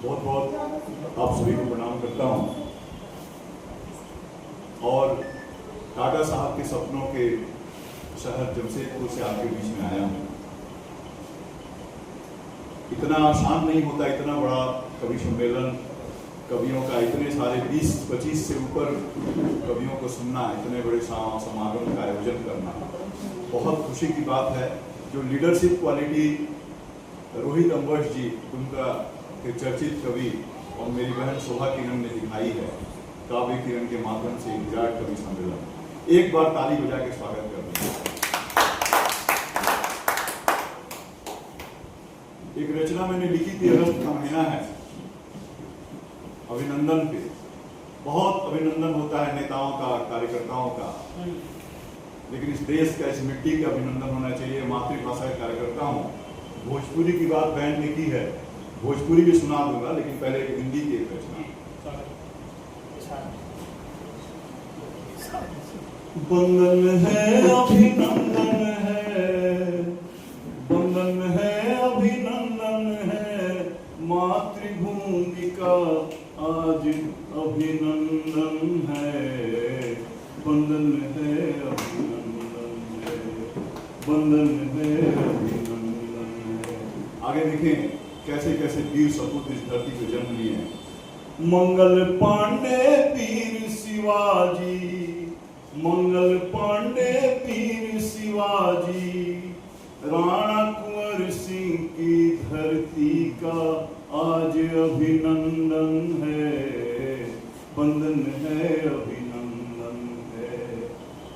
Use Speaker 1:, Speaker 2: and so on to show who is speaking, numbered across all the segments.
Speaker 1: बहुत बहुत आप सभी को प्रणाम करता हूँ और टाटा साहब के सपनों के शहर जमशेदपुर से आपके बीच में आया हूँ। इतना आसान नहीं होता इतना बड़ा कवि सम्मेलन, कवियों का इतने सारे 20-25 से ऊपर कवियों को सुनना, इतने बड़े समागम का आयोजन करना बहुत खुशी की बात है। जो लीडरशिप क्वालिटी रोहित अंबश जी, उनका के चर्चित कवि और मेरी बहन शोभा किरण ने दिखाई है काव्य किरण के माध्यम से विराट कवि सम्मेलन, एक बार ताली बजा के स्वागत कर दें। एक रचना मैंने लिखी थी, अगस्त का महीना है, अभिनंदन पे। बहुत अभिनंदन होता है नेताओं का, कार्यकर्ताओं का, लेकिन इस देश का, इस मिट्टी का अभिनंदन होना चाहिए। मातृभाषा का कार्यकर्ता हूँ। भोजपुरी की बात बैंड ने की है, भोजपुरी भी सुना दूंगा, लेकिन पहले एक हिंदी की एक रचना। वंदन है अभिनंदन है, वंदन है अभिनंदन है, मातृभूमि का आज अभिनंदन है। वंदन है अभिनंदन है, वंदन है अभिनंदन है। आगे देखें कैसे कैसे वीर सपूत इस धरती पे जन्म लिए हैं। मंगल पांडे वीर शिवाजी, मंगल पांडे वीर शिवाजी, राणा कुंवर सिंह की धरती का आज अभिनंदन है। वंदन है अभिनंदन है,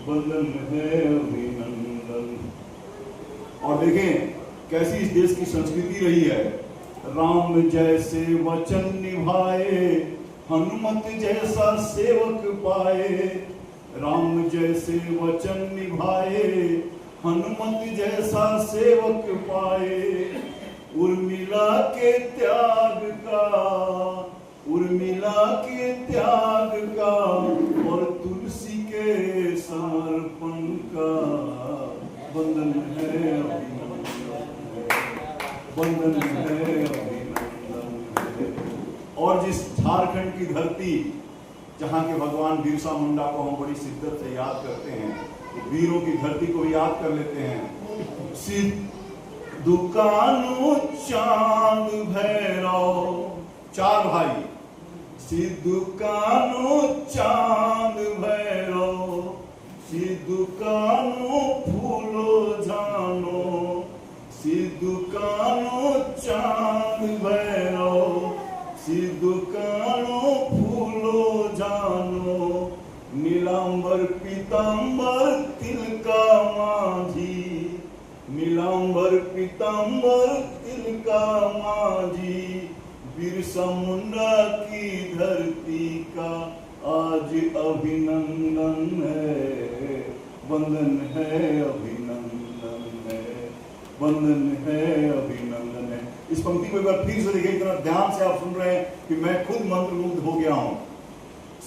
Speaker 1: वंदन है अभिनंदन। और देखें कैसी इस देश की संस्कृति रही है। राम जैसे वचन निभाए, हनुमत जैसा सेवक पाए। राम जैसे वचन निभाए, हनुमत जैसा सेवक पाए। उर्मिला के त्याग का, उर्मिला के त्याग का और तुलसी के समर्पण का वंदन है अभिनंदन है, वंदन है अभिनंदन है। और जिस झारखंड की धरती जहाँ के भगवान बिरसा मुंडा को हम बड़ी शिद्दत से याद करते हैं, वीरों की धरती को याद कर लेते हैं। सिद्धू कान्हू चांद भैरव, चार भाई, सिद्धू कान्हू चांद भैरव, सिद्धू कान्हू फूलो जानो, सिद्धू कान्हू चांद भैरव, सिद्धू कान्हू फूलो जानो। नीलांबर पीतांबर तिलका माझी, नीलांबर पीतांबर तिलका माझी, बिरसा मुंडा की धरती का आज अभिनंदन है। वंदन है अभिनंदन है, वंदन है अभिनंदन है। इस पंक्ति को एक बार फिर से देखिए, इतना ध्यान से आप सुन रहे हैं कि मैं खुद मंत्रमुग्ध हो गया हूं।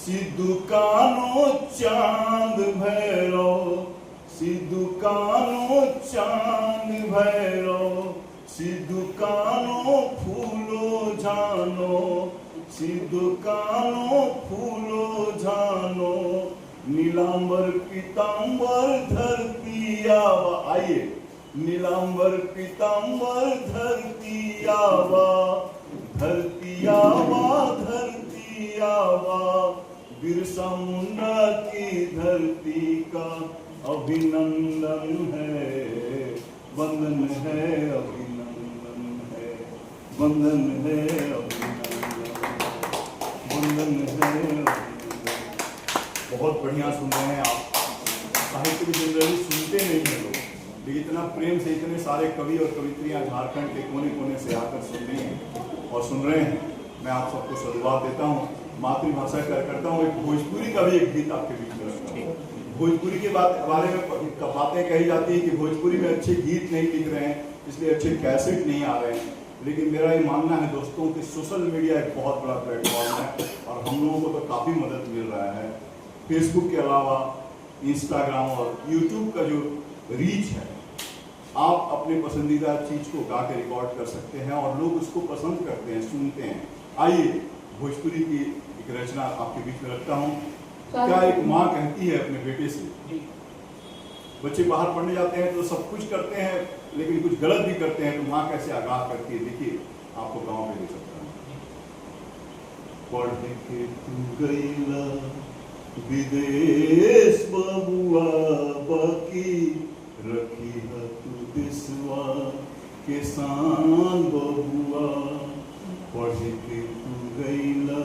Speaker 1: सिद्धू कान्हू चांद भैरव, सिद्धू कान्हू चांद भैरव, सिद्धू कान्हू फूलो जानो, सिद्धू कान्हू फूलो जानो। नीलांबर पीतांबर धरती आवा, आइए, नीलांबर पीतांबर धरती आवा, धरती आवा, धरती आवा। बिरसा मुंडा की धरती का अभिनंदन है। वंदन है अभिनंदन है, वंदन है अभिनंदन, वंदन है अभिनंदन। बहुत बढ़िया सुन रहे हैं आप, साहित्य की जनरली सुनते नहीं हैं लोग, लेकिन इतना प्रेम से इतने सारे कवि और कवित्रियां झारखंड के कोने कोने से आकर सुन रही हैं और सुन रहे हैं। मैं आप सबको साधुवाद देता हूँ। मातृभाषा कार्यकर्ता हूँ। एक भोजपुरी का भी एक गीत आपके बीच में रखता हूँ। भोजपुरी के बारे में बातें कही जाती है कि भोजपुरी में अच्छे गीत नहीं लिख रहे हैं, इसलिए अच्छे कैसेट नहीं आ रहे हैं। लेकिन मेरा ये मानना है दोस्तों कि सोशल मीडिया एक बहुत बड़ा प्लेटफॉर्म है और हम लोगों को तो काफ़ी मदद मिल रहा है। फेसबुक के अलावा इंस्टाग्राम और यूट्यूब का जो रीच है, आप अपने पसंदीदा चीज़ को गा के रिकॉर्ड कर सकते हैं और लोग उसको पसंद करते हैं, सुनते हैं। आइए भोजपुरी की एक रचना आपके बीच में रखता हूँ। क्या एक माँ कहती है अपने बेटे से। बच्चे बाहर पढ़ने जाते हैं तो सब कुछ करते हैं, लेकिन कुछ गलत भी करते हैं, तो माँ कैसे आगाह करती है, देखिए आपको गाँव में दे सकता हूँ। पढ़ के तू गईला विदेश बबुआ, बाकी रखी है तू देशवा के शान बबुआ। पढ़ के तू गईला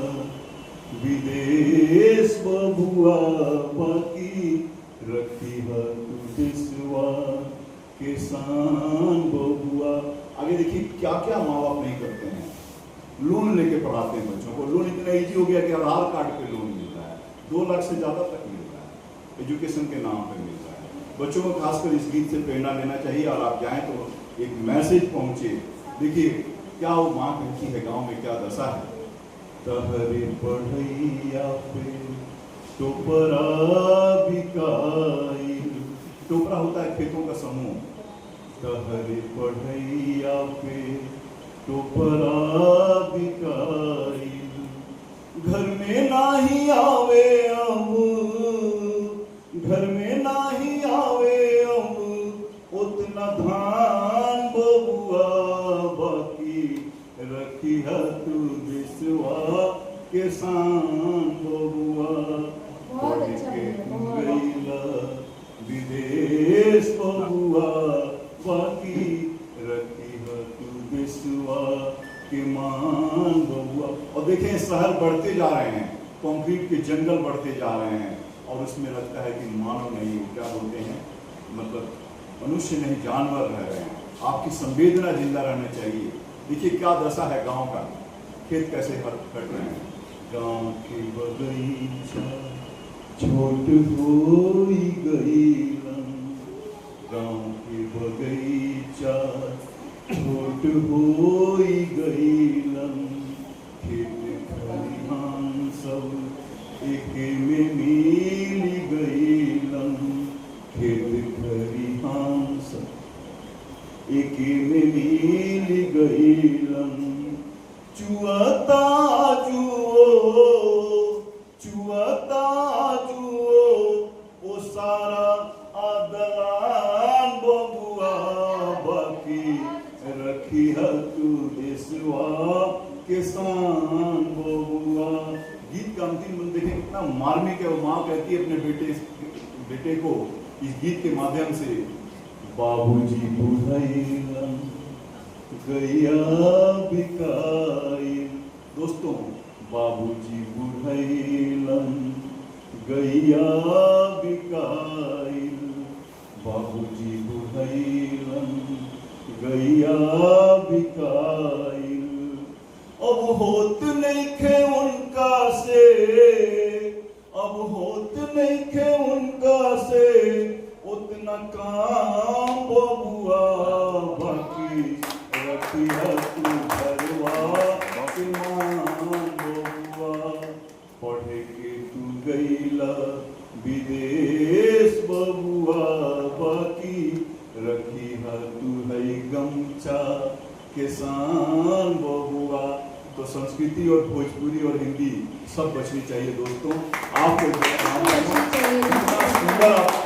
Speaker 1: विदेश बबुआ, बाकी रखी है तू देशवा के शान बबुआ। आगे देखिए क्या क्या माँ बाप नहीं करते हैं। लोन लेके पढ़ाते हैं बच्चों को। लोन इतना इजी हो गया कि आधार कार्ड पे लोन मिल रहा है, 2 लाख से ज़्यादा तक मिल रहा है, एजुकेशन के नाम पे मिल रहा है। बच्चों को खासकर इस गीत से प्रेरणा लेना चाहिए, और आप जाएं तो एक मैसेज पहुंचे। देखिए क्या वो माँ कहती है, गांव में क्या दशा है। तहरे पढ़ैया पे टोपरा बिकाई, टोपरा होता है खेतों का समूह। तहरे पढ़ैया पे टोपरा बिकाई, घर में नाही आवे अब, घर में नाही आवे अब उतना धान बबुआ, बाकी रखी है तू देशवा के शान बबुआ। पढ़ के तू गईला विदेश बबुआ, बाकी रखी है तू देशवा के मान बबुआ। और देखें शहर बढ़ते जा रहे हैं, कंक्रीट के जंगल बढ़ते जा रहे हैं, और उसमें लगता है कि मानव नहीं, क्या बोलते हैं, मतलब मनुष्य नहीं जानवर रह रहे हैं। आपकी संवेदना जिंदा रहना चाहिए। देखिए क्या दशा है गांव का, खेत कैसे कट रहे हैं। गांव के बगीचा छोट होई गईलन, गांव के बगीचा छोट होई गईलन, खेत खलिहान सब एके में मिल गईलन, खेत खलिहान सब एके में मिल गईलन। चुअता जुओ, चुअता जुओ ओ सारा आदलान बबुआ, बाकी रखी है तू देशवा के शान बबुआ। गीत का अंतिम बंद देखें कितना मार्मिक है। वो माँ कहती है अपने बेटे को इस गीत के माध्यम से, बाबूजी बुढ़ैलन गैया बिकाई। दोस्तों बाबूजी बुढ़ैलन गैया बिकाई, बाबूजी बुढ़ैलन गैया बिकाई। अब होत नहीं खे उनका से, अब होत नहीं खे उनका से उतना काम बबुआ, बाकी रखी है तू घरवा के मान बबुआ। पढ़ के तू गईला विदेश बबुआ, बाकी रखी है तू है गमछा के शान बबुआ। तो संस्कृति और भोजपुरी और हिंदी सब बचनी चाहिए दोस्तों। आपको सुंदर